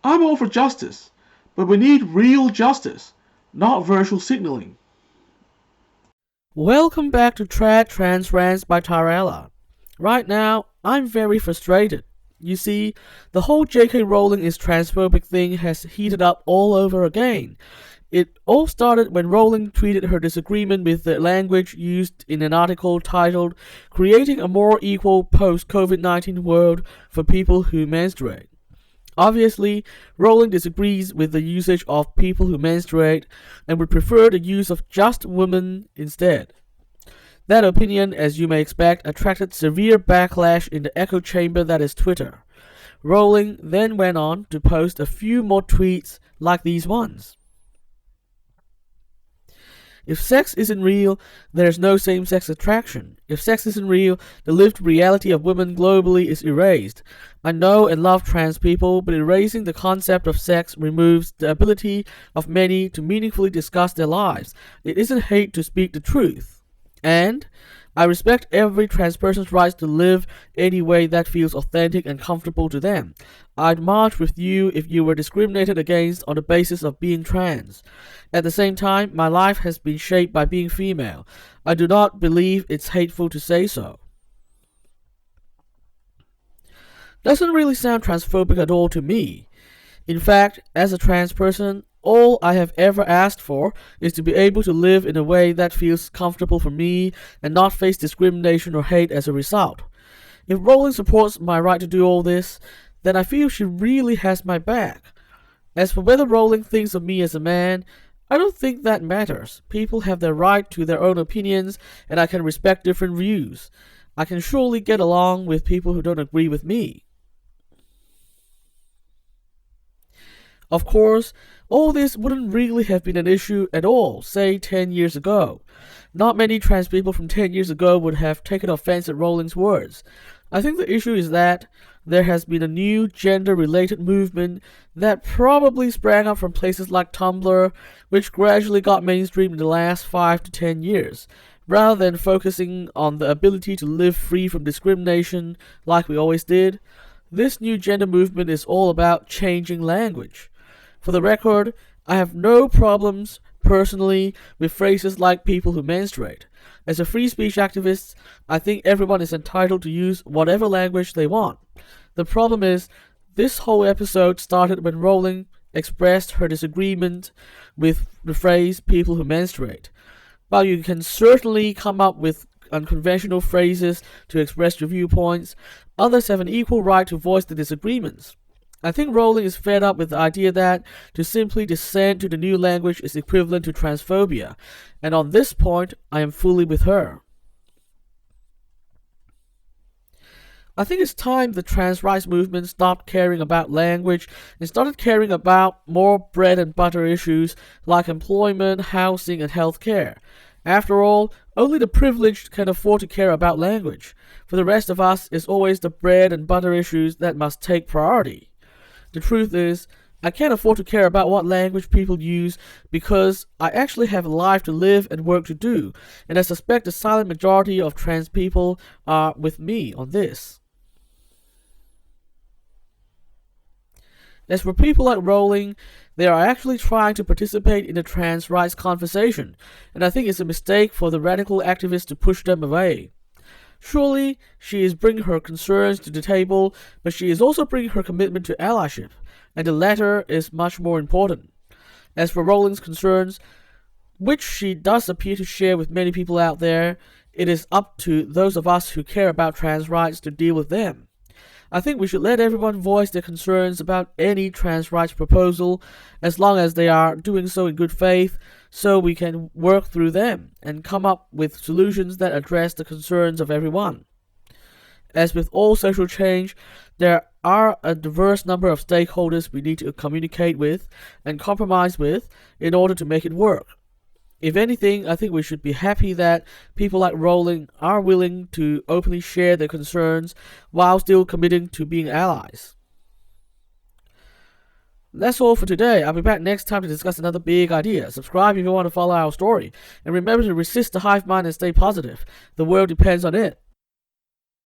I'm all for justice, but we need real justice, not virtual signaling. Welcome back to Trad Trans Rants by TaraElla. Right now, I'm very frustrated. You see, the whole JK Rowling is transphobic thing has heated up all over again. It all started when Rowling tweeted her disagreement with the language used in an article titled "Creating a More Equal Post-COVID-19 World for People Who Menstruate." Obviously, Rowling disagrees with the usage of people who menstruate and would prefer the use of just women instead. That opinion, as you may expect, attracted severe backlash in the echo chamber that is Twitter. Rowling then went on to post a few more tweets like these ones. If sex isn't real, there's no same-sex attraction. If sex isn't real, the lived reality of women globally is erased. I know and love trans people, but erasing the concept of sex removes the ability of many to meaningfully discuss their lives. It isn't hate to speak the truth. And I respect every trans person's rights to live any way that feels authentic and comfortable to them. I'd march with you if you were discriminated against on the basis of being trans. At the same time, my life has been shaped by being female. I do not believe it's hateful to say so. Doesn't really sound transphobic at all to me. In fact, as a trans person, all I have ever asked for is to be able to live in a way that feels comfortable for me and not face discrimination or hate as a result. If Rowling supports my right to do all this, then I feel she really has my back. As for whether Rowling thinks of me as a man, I don't think that matters. People have their right to their own opinions, and I can respect different views. I can surely get along with people who don't agree with me. Of course, all this wouldn't really have been an issue at all, say 10 years ago. Not many trans people from 10 years ago would have taken offense at Rowling's words. I think the issue is that there has been a new gender-related movement that probably sprang up from places like Tumblr, which gradually got mainstream in the last 5 to 10 years. Rather than focusing on the ability to live free from discrimination like we always did, this new gender movement is all about changing language. For the record, I have no problems personally with phrases like people who menstruate. As a free speech activist, I think everyone is entitled to use whatever language they want. The problem is, this whole episode started when Rowling expressed her disagreement with the phrase people who menstruate. While you can certainly come up with unconventional phrases to express your viewpoints, others have an equal right to voice their disagreements. I think Rowling is fed up with the idea that to simply dissent to the new language is equivalent to transphobia, and on this point, I am fully with her. I think it's time the trans rights movement stopped caring about language and started caring about more bread and butter issues like employment, housing, and healthcare. After all, only the privileged can afford to care about language. For the rest of us, it's always the bread and butter issues that must take priority. The truth is, I can't afford to care about what language people use because I actually have a life to live and work to do, and I suspect the silent majority of trans people are with me on this. As for people like Rowling, they are actually trying to participate in the trans rights conversation, and I think it's a mistake for the radical activists to push them away. Surely, she is bringing her concerns to the table, but she is also bringing her commitment to allyship, and the latter is much more important. As for Rowling's concerns, which she does appear to share with many people out there, it is up to those of us who care about trans rights to deal with them. I think we should let everyone voice their concerns about any trans rights proposal, as long as they are doing so in good faith, so we can work through them and come up with solutions that address the concerns of everyone. As with all social change, there are a diverse number of stakeholders we need to communicate with and compromise with in order to make it work. If anything, I think we should be happy that people like Rowling are willing to openly share their concerns while still committing to being allies. That's all for today. I'll be back next time to discuss another big idea. Subscribe if you want to follow our story. And remember to resist the hive mind and stay positive. The world depends on it.